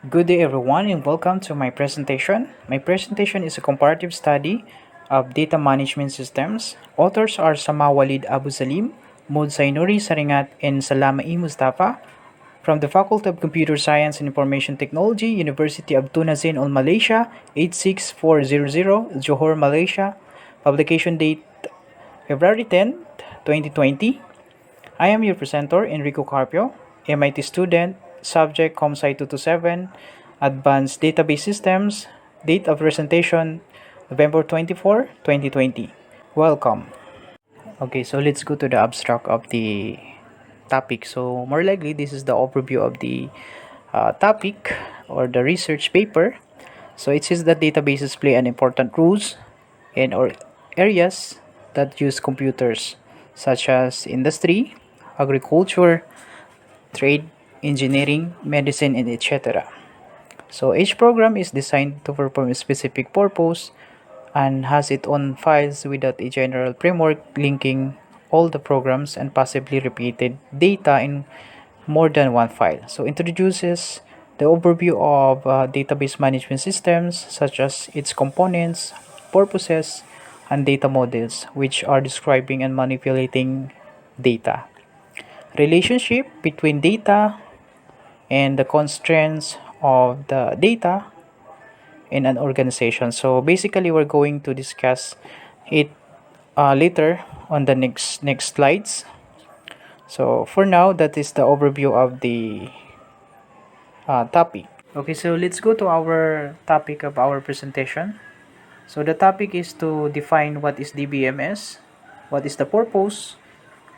Good day everyone and welcome to my presentation. My presentation is a comparative study of data management systems. Authors are Sama Walid Abu Salim, Maud Sainuri Saringat, and Salama E. Mustafa from the Faculty of Computer Science and Information Technology, University of Tunasin Al Malaysia, 86400, Johor, Malaysia. Publication date February 10, 2020. I am your presenter, Enrico Carpio, MIT student, subject ComSci 227, Advanced Database Systems, date of presentation November 24, 2020. Welcome. Okay, so let's go to the abstract of the topic. So, more likely, this is the overview of the topic or the research paper. So, it says that databases play an important role in or areas that use computers, such as industry, agriculture, trade, engineering, medicine, and etc. So each program is designed to perform a specific purpose and has its own files without a general framework linking all the programs and possibly repeated data in more than one file. So introduces the overview of database management systems such as its components, purposes, and data models which are describing and manipulating data. Relationship between data and the constraints of the data in an organization. So basically, we're going to discuss it later on the next slides. So for now, that is the overview of the topic. Okay, so let's go to our topic of our presentation. So the topic is to define what is DBMS, what is the purpose,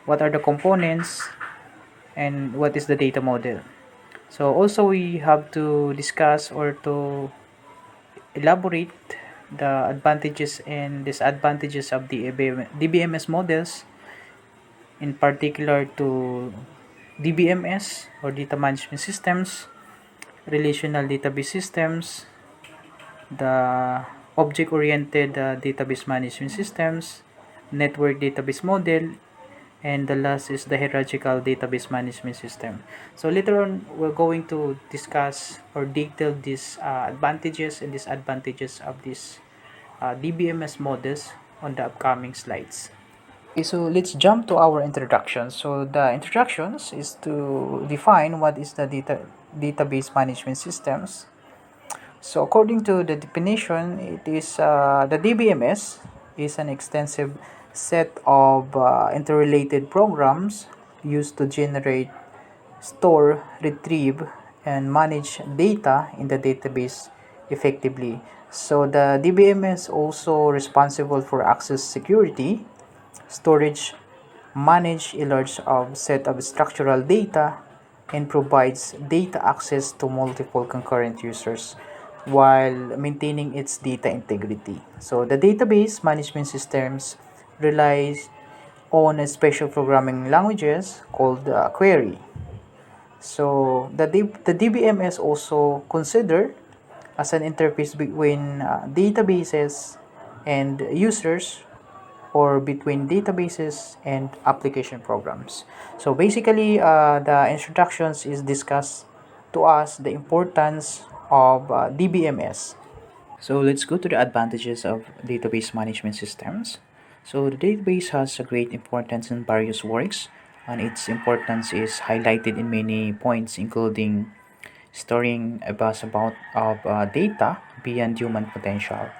what are the components, and what is the data model. So also we have to discuss or to elaborate the advantages and disadvantages of the DBMS models, in particular to DBMS or data management systems, relational database systems, the object-oriented database management systems, network database model, and the last is the hierarchical database management system. So later on, we're going to discuss or detail these advantages and disadvantages of these DBMS models on the upcoming slides. Okay, so let's jump to our introduction. So the introductions is to define what is the database management systems. So according to the definition, it is the DBMS is an extensive set of interrelated programs used to generate, store, retrieve, and manage data in the database effectively. So the DBMS also responsible for access security, storage, manage a large set of structural data, and provides data access to multiple concurrent users while maintaining its data integrity. So the database management systems relies on a special programming languages called query. So the DBMS also considered as an interface between databases and users, or between databases and application programs. So basically, the introductions is discussed to us the importance of DBMS. So let's go to the advantages of database management systems. So the database has a great importance in various works, and its importance is highlighted in many points, including storing a vast amount of data beyond human potential.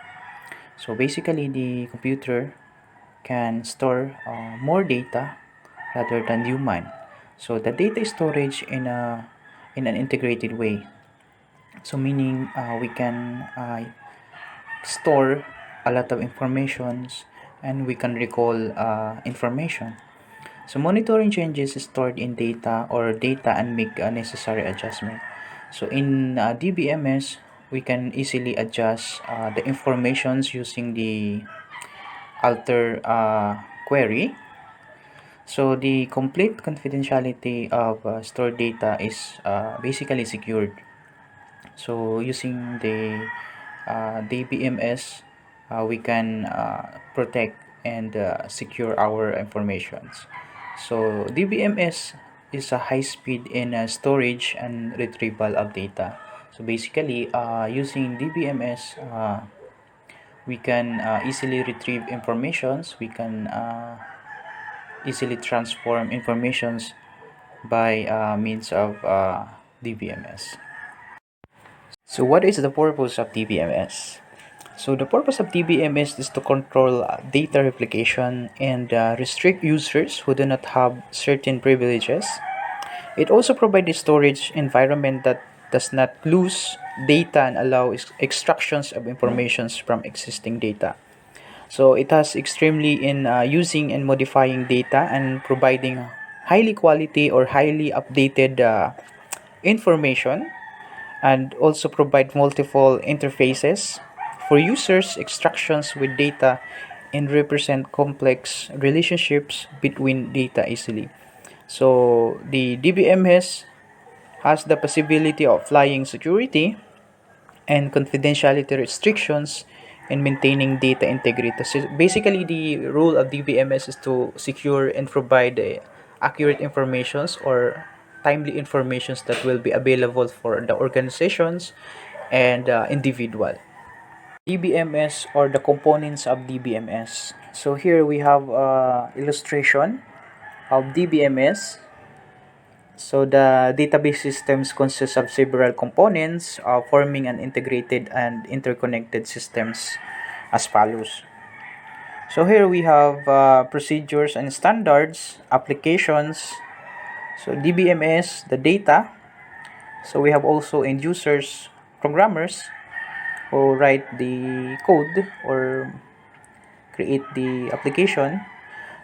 So basically, the computer can store more data rather than human. So the data storage in an integrated way. So meaning we can store a lot of informations and we can recall information. So monitoring changes stored in data or data and make a necessary adjustment. So in DBMS, we can easily adjust the informations using the alter query. So the complete confidentiality of stored data is basically secured. So using the DBMS, we can protect and secure our informations. So DBMS is a high speed in storage and retrieval of data. So basically, using DBMS, we can easily retrieve informations. We can easily transform informations by means of DBMS. So what is the purpose of DBMS? So the purpose of DBMS is to control data replication and restrict users who do not have certain privileges. It also provides a storage environment that does not lose data and allow extractions of informations from existing data. So it has extremely in using and modifying data and providing highly quality or highly updated information, and also provide multiple interfaces for users extractions with data and represent complex relationships between data easily. So the DBMS has the possibility of applying security and confidentiality restrictions and maintaining data integrity. So basically, the role of DBMS is to secure and provide accurate informations or timely informations that will be available for the organizations and individual. DBMS or the components of DBMS. So here we have illustration of DBMS. So the database systems consist of several components forming an integrated and interconnected systems as follows. So here we have procedures and standards, applications, so DBMS, the data. So we have also end users, programmers who write the code or create the application.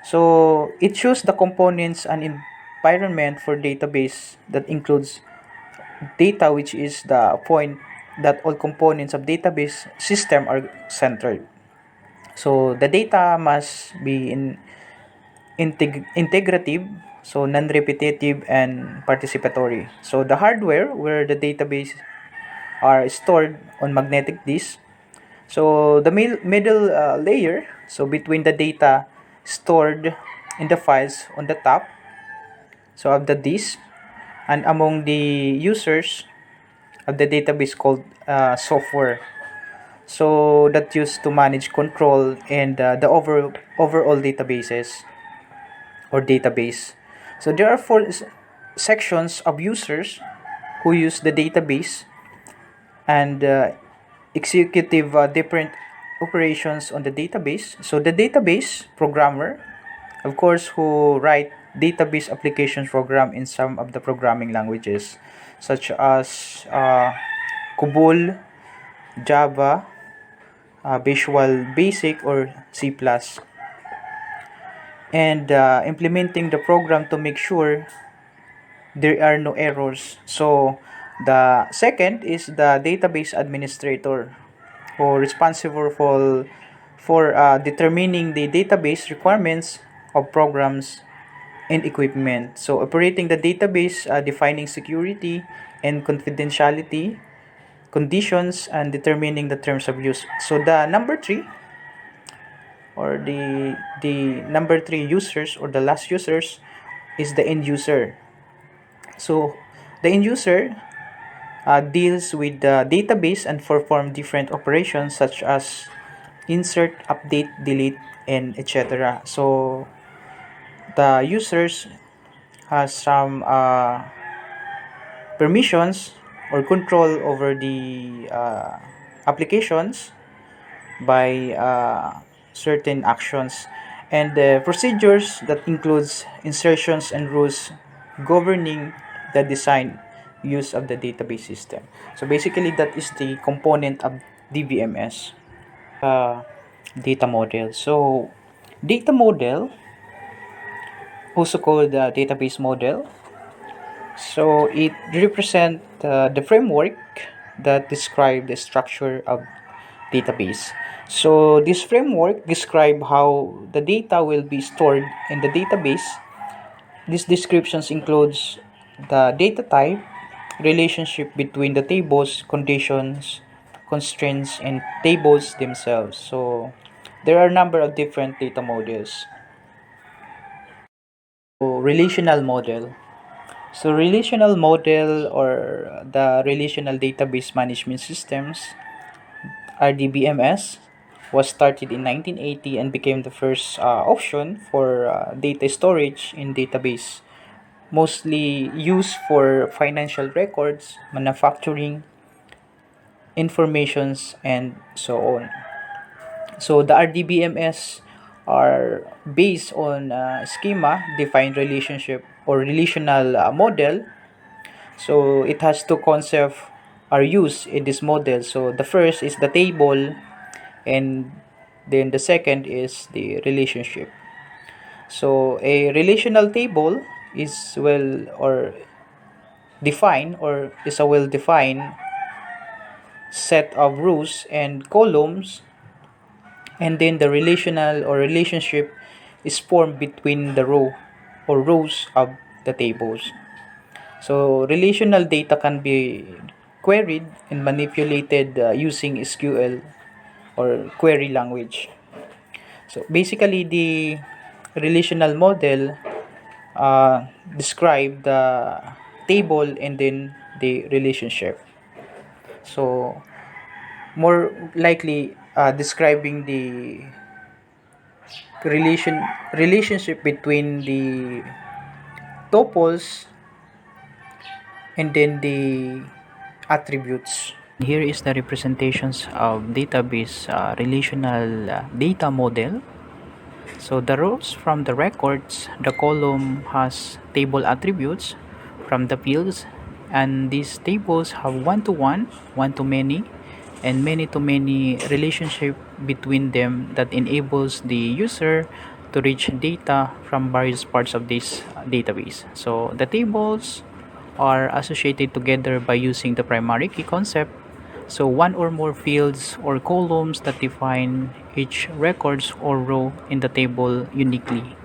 So it shows the components and environment for database that includes data, which is the point that all components of database system are centered. So the data must be integrative, so non-repetitive and participatory. So the hardware where the database are stored on magnetic disk. So the middle layer, so between the data stored in the files on the top, so of the disk, and among the users of the database called software. So that used to manage control and the overall databases or database. So there are four sections of users who use the database and executive different operations on the database. So the database programmer, of course, who write database applications program in some of the programming languages such as COBOL, Java, Visual Basic or C+, and implementing the program to make sure there are no errors. So the second is the database administrator, who responsible for determining the database requirements of programs and equipment. So operating the database, defining security and confidentiality conditions, and determining the terms of use. So the number three, or the number three users, or the last users, is the end user. So the end user deals with the database and perform different operations such as insert, update, delete, and etc. So the users has some permissions or control over the applications by certain actions, and the procedures that includes insertions and rules governing the design use of the database system. So basically that is the component of DBMS. uh, Data model. So data model, also called database model, so it represents the framework that describe the structure of database. So this framework describe how the data will be stored in the database. These descriptions includes the data type, relationship between the tables, conditions, constraints, and tables themselves. So there are a number of different data models. So relational model. So relational model or the relational database management systems, RDBMS, was started in 1980 and became the first option for data storage in database, mostly used for financial records, manufacturing, informations, and so on. So the RDBMS are based on schema defined relationship or relational model. So it has two concepts are used in this model. So the first is the table, and then the second is the relationship. So a relational table is well or defined or is a well defined set of rows and columns, and then the relational or relationship is formed between the row or rows of the tables. So relational data can be queried and manipulated using SQL or query language. So basically the relational model describe the table and then the relationship. So more likely describing the relationship between the tuples and then the attributes. Here is the representations of database relational data model. So the rows from the records, the column has table attributes from the fields, and these tables have one-to-one, one-to-many, and many-to-many relationship between them that enables the user to reach data from various parts of this database. So the tables are associated together by using the primary key concept. So one or more fields or columns that define each records or row in the table uniquely.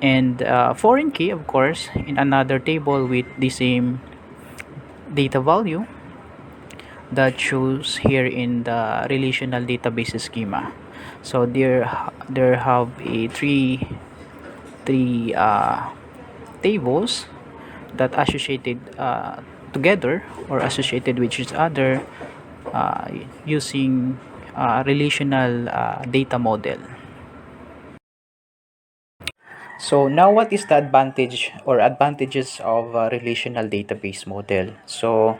And foreign key, of course, in another table with the same data value that shows here in the relational database schema. So there have a three tables that associated together or associated with each other uh, using relational data model. So now what is the advantage or advantages of a relational database model? So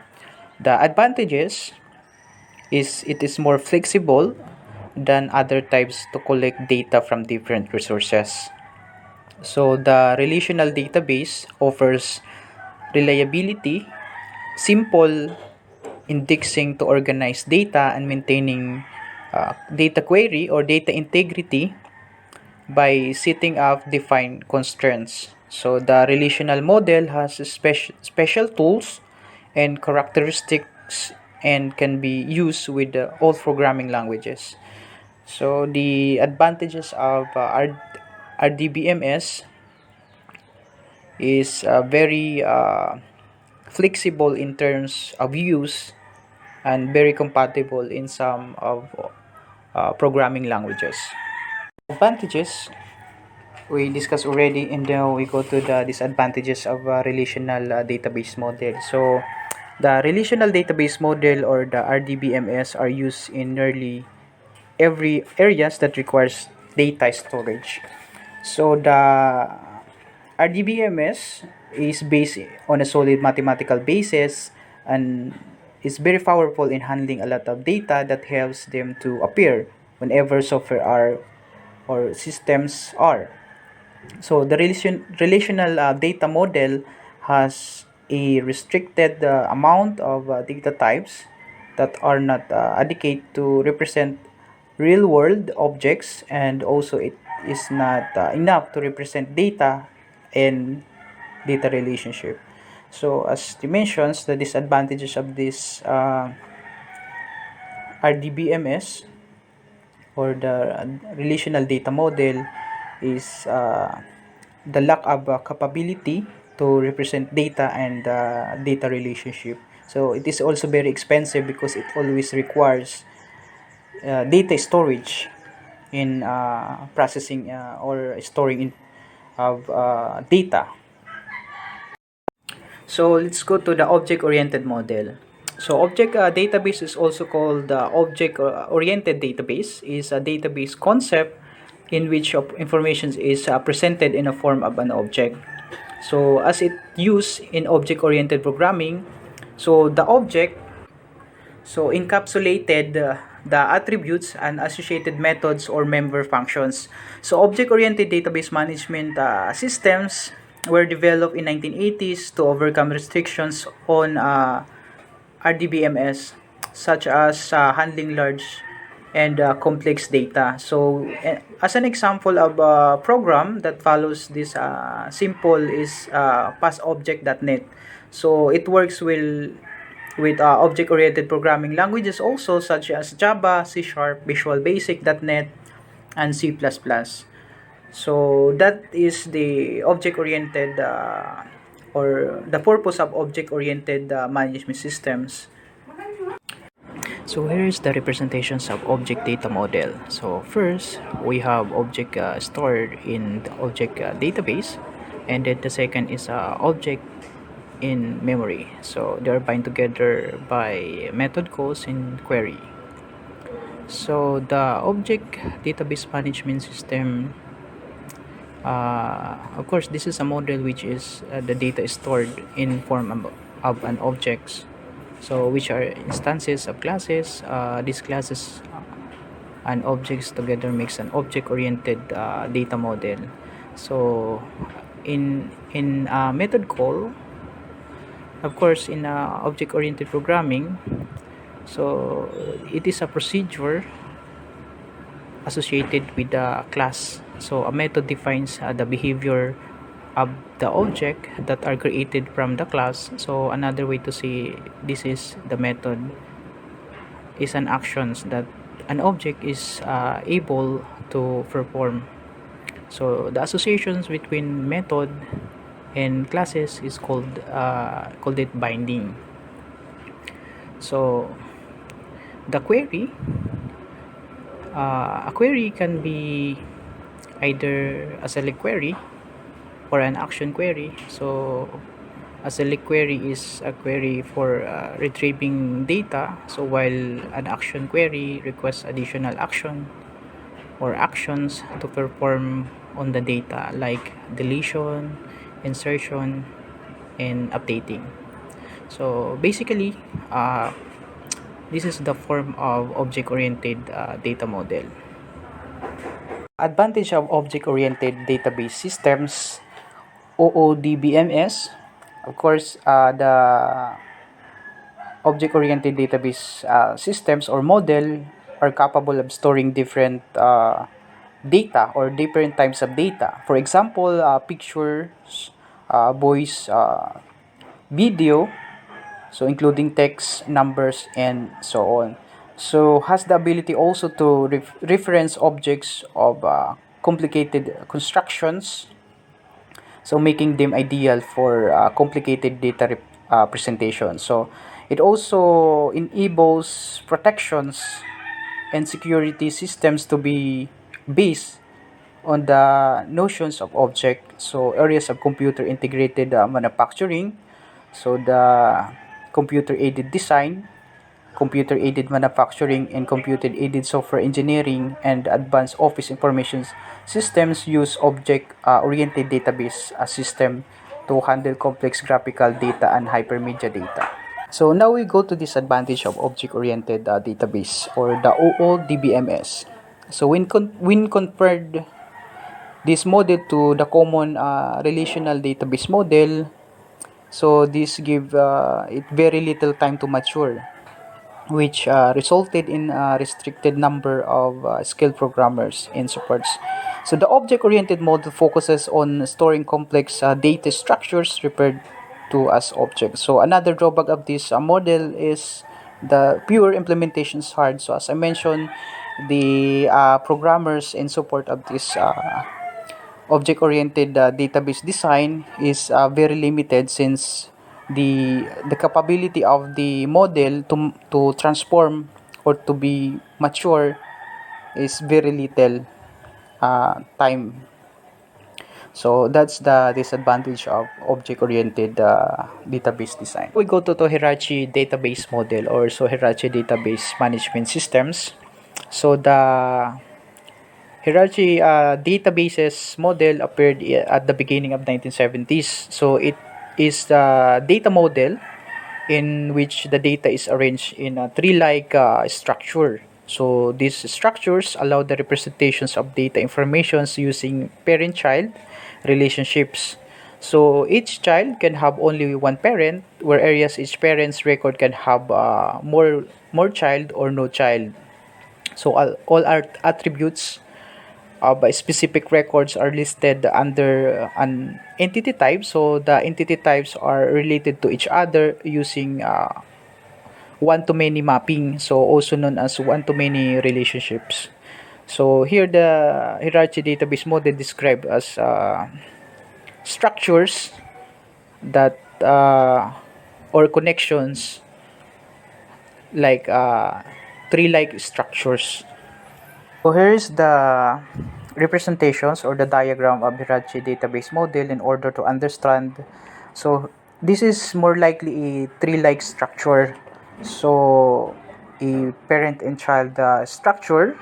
the advantages is it is more flexible than other types to collect data from different resources. So the relational database offers reliability, simple indexing to organize data, and maintaining data query or data integrity by setting up defined constraints. So the relational model has special tools and characteristics and can be used with all programming languages. So the advantages of RDBMS is very flexible in terms of use and very compatible in some of programming languages. Advantages we discussed already, and now we go to the disadvantages of a relational database model. So the relational database model or the RDBMS are used in nearly every areas that requires data storage. So the RDBMS is based on a solid mathematical basis and is very powerful in handling a lot of data that helps them to appear whenever software are or systems are. So the relational data model has a restricted amount of data types that are not adequate to represent real world objects, and also it is not enough to represent data in data relationship. So as you mentioned, the disadvantages of this RDBMS or the relational data model is the lack of capability to represent data and data relationship. So it is also very expensive because it always requires data storage in processing or storing in, of data. So let's go to the object-oriented model. So object database is also called the object-oriented database. Is a database concept in which information is presented in a form of an object. So as it used in object-oriented programming, so the object encapsulated the attributes and associated methods or member functions. So object-oriented database management systems were developed in 1980s to overcome restrictions on RDBMS, such as handling large and complex data. So as an example of a program that follows this simple is PassObject.net. So it works well with object-oriented programming languages also, such as Java, C Sharp, Visual Basic, .NET, and C++. So that is the object-oriented or the purpose of object-oriented management systems. So here is the representations of object data model. So first, we have object stored in the object database, and then the second is object in memory. So they are bind together by method calls in query. So the object database management system, of course, this is a model which is the data is stored in form of an objects. So which are instances of classes. These classes and objects together makes an object-oriented data model. So in method call, of course, in object-oriented programming, so it is a procedure associated with the class. So a method defines the behavior of the object that are created from the class. So another way to say this is the method is an actions that an object is able to perform. So the associations between method and classes is called it binding. So the query, a query can be either a select query or an action query. So a select query is a query for retrieving data, so while an action query requests additional action or actions to perform on the data, like deletion, insertion, and updating. So basically, this is the form of object-oriented data model. Advantage of object-oriented database systems, OODBMS. Of course, the object-oriented database systems or model are capable of storing different data or different types of data. For example, pictures, voice, video, so including text, numbers, and so on. So has the ability also to reference objects of complicated constructions, so making them ideal for complicated data presentation. So it also enables protections and security systems to be based on the notions of object. So areas of computer integrated manufacturing, so the computer aided design, computer aided manufacturing, and computer aided software engineering, and advanced office information systems use object oriented database system to handle complex graphical data and hypermedia data. So now we go to disadvantage of object-oriented database or the OODBMS. So when compared this model to the common relational database model, so this give it very little time to mature, which resulted in a restricted number of skilled programmers and supports. So the object-oriented model focuses on storing complex data structures referred to as objects. So another drawback of this model is the pure implementation is hard. So as I mentioned, the programmers in support of this object-oriented database design is very limited, since the capability of the model to transform or to be mature is very little time. So that's the disadvantage of object-oriented database design. We go to hierarchy database model or so hierarchy database management systems. So the hierarchy databases model appeared at the beginning of 1970s. So it is the data model in which the data is arranged in a tree-like structure. So these structures allow the representations of data informations using parent-child relationships. So each child can have only one parent, whereas each parent's record can have more child or no child. So all our attributes by specific records are listed under an entity type. So the entity types are related to each other using one-to-many mapping, so also known as one-to-many relationships. So here the hierarchy database model described as structures that or connections like tree-like structures. So here is the representations or the diagram of hierarchy database model in order to understand. So this is more likely a tree-like structure. So a parent and child structure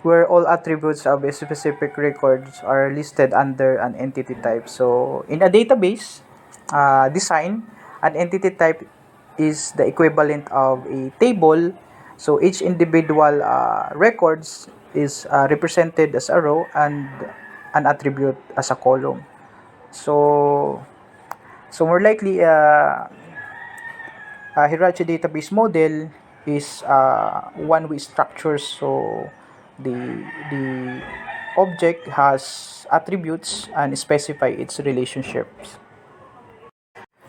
where all attributes of a specific records are listed under an entity type. So in a database design, an entity type is the equivalent of a table. So each individual records is represented as a row and an attribute as a column. So more likely a hierarchy database model is one-way structure. So the object has attributes and specify its relationships.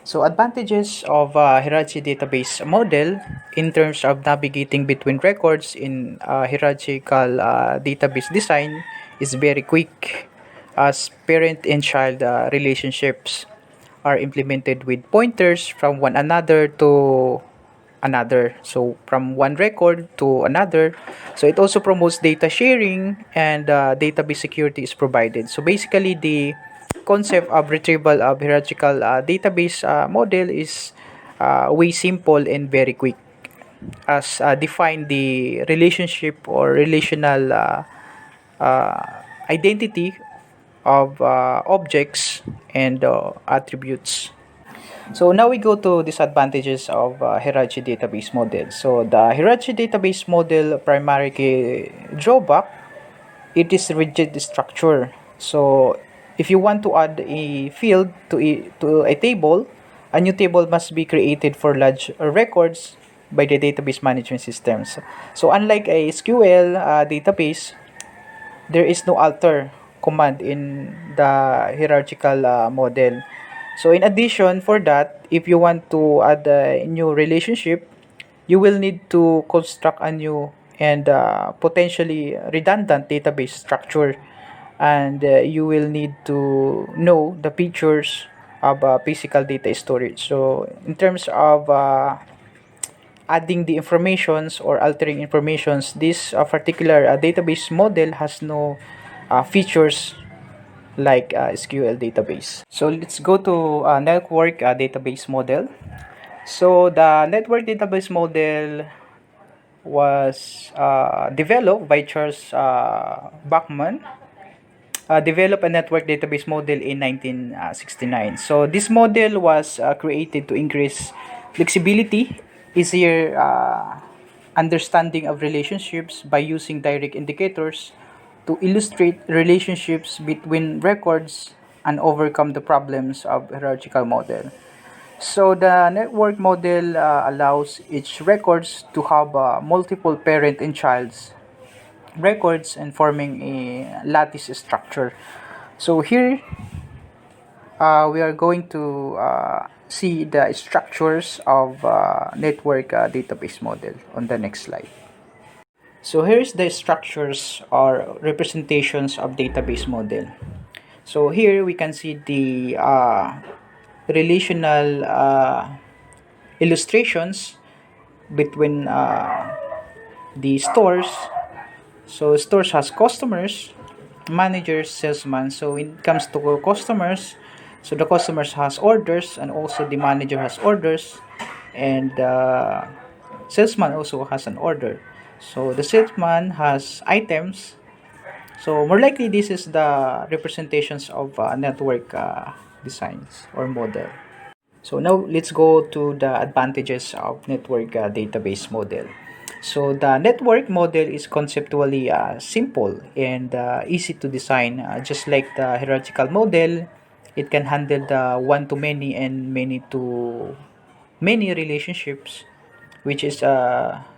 So advantages of hierarchy database model in terms of navigating between records in hierarchical database design is very quick, as parent and child relationships are implemented with pointers from one another to another, so from one record to another. So it also promotes data sharing, and database security is provided. So basically the concept of retrieval of hierarchical database model is way simple and very quick, as define the relationship or relational uh, identity of objects and attributes. So now we go to disadvantages of hierarchy database model. So the hierarchy database model primary drawback, it is rigid structure. So if you want to add a field to a table, a new table must be created for large records by the database management systems. So unlike a SQL database, there is no alter command in the hierarchical model. So in addition for that, if you want to add a new relationship, you will need to construct a new and potentially redundant database structure, and you will need to know the features of physical data storage. So in terms of adding the informations or altering informations, this particular database model has no features like SQL database. So let's go to network database model. So the network database model was developed by Charles Bachman, developed a network database model in 1969. So this model was created to increase flexibility, easier understanding of relationships by using direct indicators to illustrate relationships between records and overcome the problems of hierarchical model. So the network model allows each records to have multiple parent and child's records and forming a lattice structure. So here we are going to see the structures of network database model on the next slide. So here's the structures or representations of database model. So here we can see the relational illustrations between the stores. So stores has customers, managers, salesman. So when it comes to customers, so the customers has orders and also the manager has orders, and the salesman also has an order. So the salesman has items. So more likely this is the representations of network designs or model. So now let's go to the advantages of network database model. So the network model is conceptually simple and easy to design. Just like the hierarchical model, it can handle the one-to-many and many-to-many relationships, which is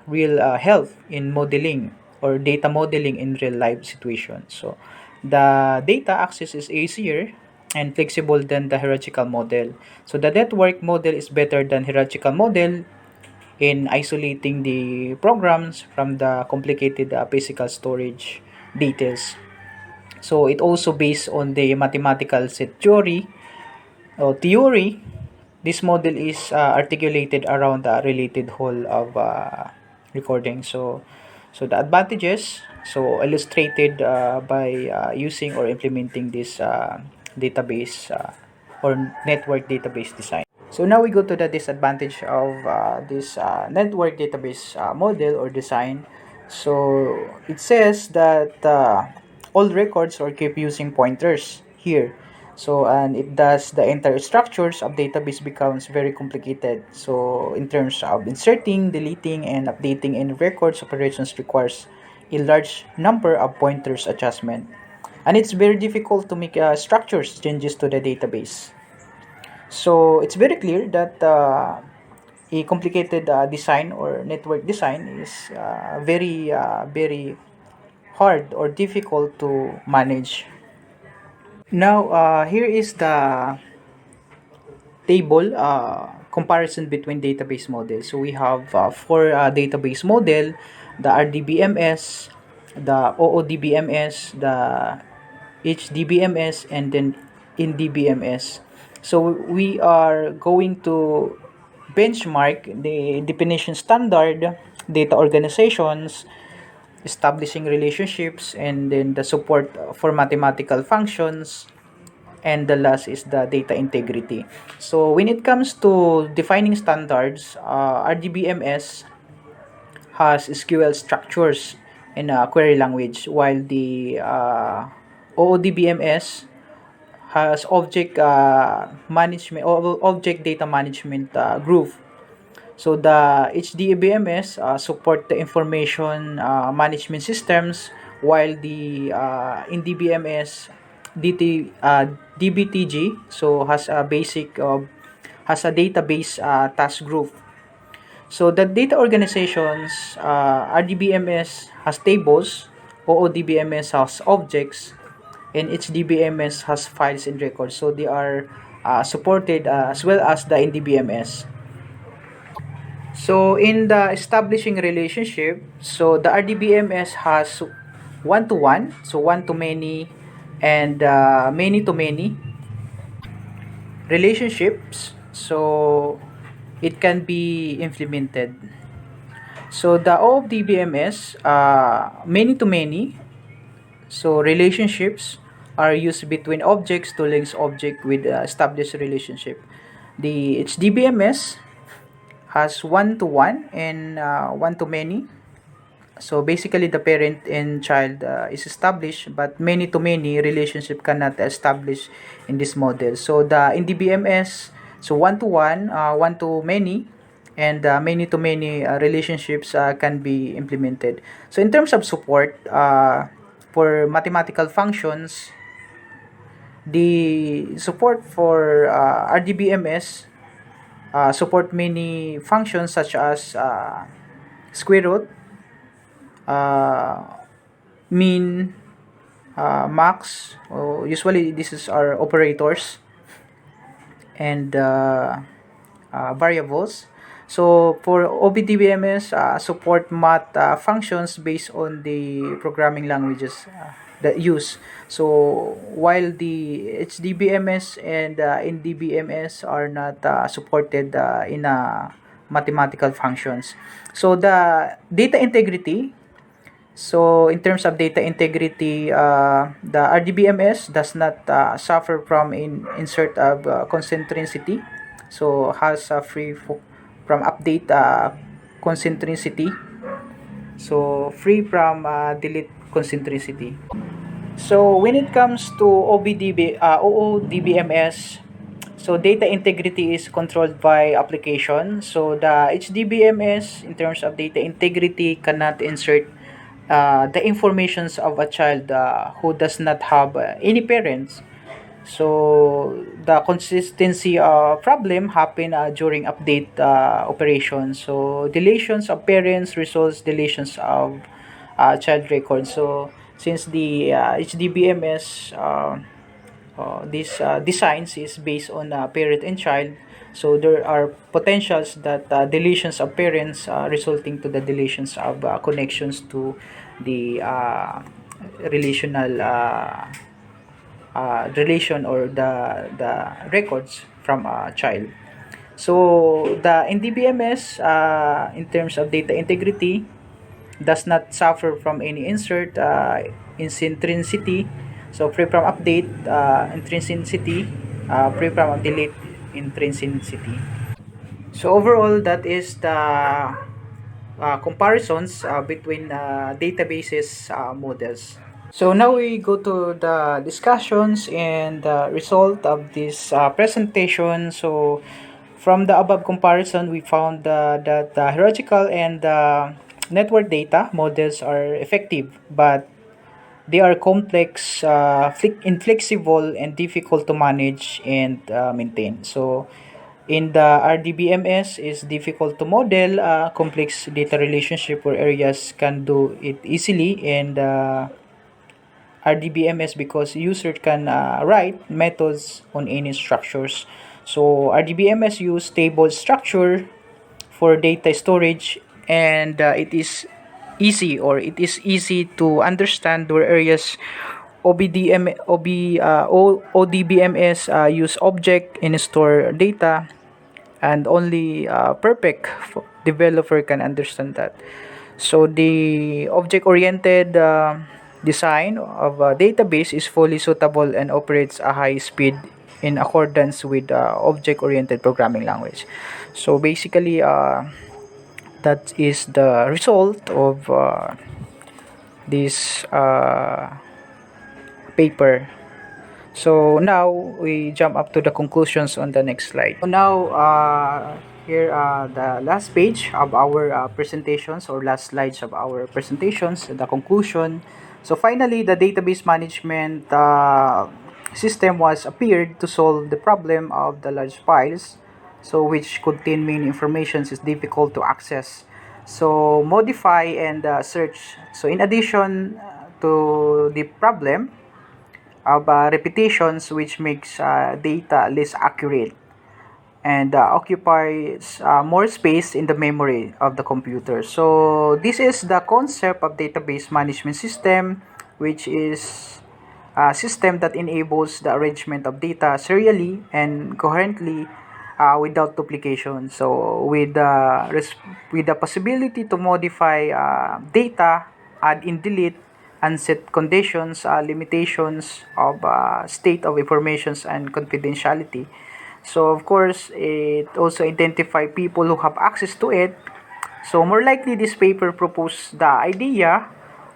real help in modeling or data modeling in real life situations. So the data access is easier and flexible than the hierarchical model. So the network model is better than hierarchical model in isolating the programs from the complicated physical storage details. So it also based on the mathematical set theory. This model is articulated around the related whole of recording. So the advantages, so illustrated by using or implementing this database or network database design. So now we go to the disadvantage of this network database model or design. So it says that all records are keep using pointers here. So and it does the entire structures of database becomes very complicated. So in terms of inserting, deleting, and updating any records, operations requires a large number of pointers adjustment. And it's very difficult to make structures changes to the database. So it's very clear that a complicated design or network design is very hard or difficult to manage. Now, here is the table comparison between database models. So we have four database model: the RDBMS, the OODBMS, the HDBMS, and then NDBMS. So we are going to benchmark the definition standard, data organizations, establishing relationships, and then the support for mathematical functions, and the last is the data integrity. So when it comes to defining standards, RDBMS has SQL structures in a query language, while the OODBMS has object management or object data management group. So the HDBMS support the information management systems, while the NDBMS DBTG so has a basic has a database task group. So the data organizations, RDBMS has tables, OODBMS has objects, and HDBMS has files and records. So they are supported as well as the NDBMS. So in the establishing relationship, so the RDBMS has one-to-one, so one-to-many, and many-to-many relationships. So it can be implemented. So the OODBMS, many-to-many, so relationships are used between objects to links object with established relationship. The HDBMS has one-to-one and one-to-many. So basically, the parent and child is established, but many-to-many relationship cannot establish in this model. So the in DBMS, so one-to-one, one-to-many, and many-to-many relationships can be implemented. So in terms of support for mathematical functions, the support for RDBMS support many functions such as square root, uh, mean, max. Usually, this is our operators and variables. So for OODBMS, support math functions based on the programming languages that use. So while the HDBMS and NDBMS are not supported in mathematical functions. So the data integrity. So in terms of data integrity, the RDBMS does not suffer from insert of concentricity, so has from update concentricity, so free from delete concentricity. So when it comes to OODBMS, so data integrity is controlled by application. So the HDBMS, in terms of data integrity, cannot insert the informations of a child who does not have any parents. So the consistency problem happen during update operations. So deletions of parents results deletions of child records. So since the HDBMS this designs is based on parent and child, so there are potentials that deletions of parents resulting to the deletions of connections to the relational relation or the records from a child. So the NDBMS in terms of data integrity does not suffer from any insert intrinsicity, so free from update intrinsicity, free from delete intrinsicity. So overall, that is the comparisons between databases models. So now we go to the discussions and the result of this presentation. So from the above comparison, we found that the hierarchical and network data models are effective, but they are complex, inflexible, and difficult to manage and maintain. So in the RDBMS is difficult to model complex data relationship where areas can do it easily, and RDBMS because user can write methods on any structures. So RDBMS use table structure for data storage, and it is easy to understand where areas ODBMS use object and store data, and only perfect developer can understand that. So the object-oriented design of a database is fully suitable and operates a high speed in accordance with object-oriented programming language. So basically, that is the result of this paper. So now we jump up to the conclusions on the next slide. So now here the last page of our presentations, or last slides of our presentations, the conclusion. So finally, the database management system was appeared to solve the problem of the large files, so which contain many informations is difficult to access. So modify and search. So in addition to the problem of repetitions, which makes data less accurate and occupies more space in the memory of the computer. So this is the concept of database management system, which is a system that enables the arrangement of data serially and coherently without duplication. So with the possibility to modify data, add and delete, and set conditions, limitations of state of informations and confidentiality. So of course, it also identify people who have access to it. So more likely, this paper proposed the idea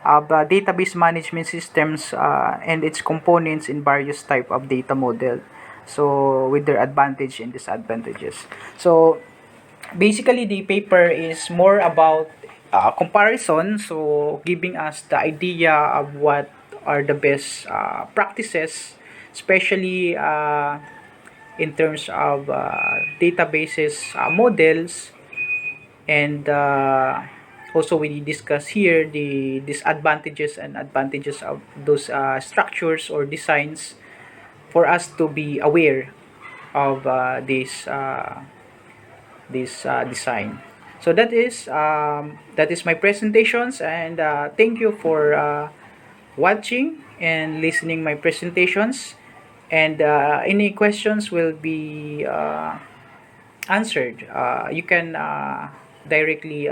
of database management systems and its components in various type of data model. So with their advantage and disadvantages. So basically, the paper is more about comparison. So giving us the idea of what are the best practices, especially in terms of databases models, and also we discuss here the disadvantages and advantages of those structures or designs for us to be aware of this design. So that is my presentations, and thank you for watching and listening my presentations, and any questions will be answered. You can directly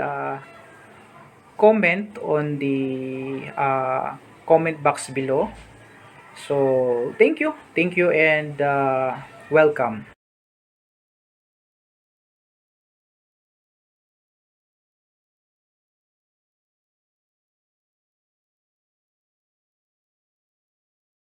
comment on the comment box below. So thank you and welcome.